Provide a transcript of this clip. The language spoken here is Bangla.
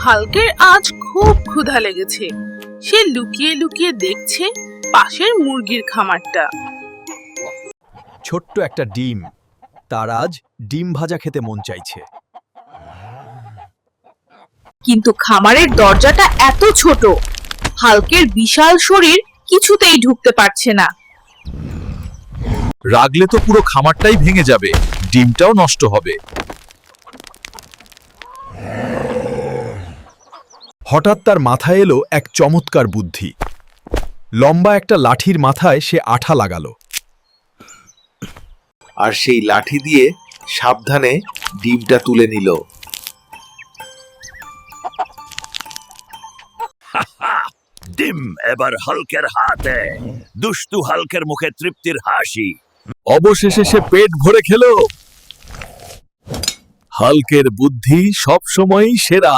হাল্কের আজ খুব ক্ষুধা লেগেছে। সে লুকিয়ে লুকিয়ে দেখছে পাশের মুরগির খামারটা। ছোট্ট একটা ডিম, তার আজ ডিম ভাজা খেতে মন চাইছে। কিন্তু খামারের দরজাটা এত ছোট, হাল্কের বিশাল শরীর কিছুতেই ঢুকতে পারছে না। রাগলে তো পুরো খামারটাই ভেঙে যাবে, ডিমটাও নষ্ট হবে। হঠাৎ তার মাথায় এলো এক চমৎকার বুদ্ধি। লম্বা একটা লাঠির মাথায় সে আঠা লাগালো। আর সেই লাঠি দিয়ে সাবধানে ডিমটা তুলে নিল। ডিম এবার হাল্কের হাতে। দুষ্টু হাল্কের মুখে তৃপ্তির হাসি। অবশেষে সে পেট ভরে খেল। হাল্কের বুদ্ধি সব সময়ই সেরা।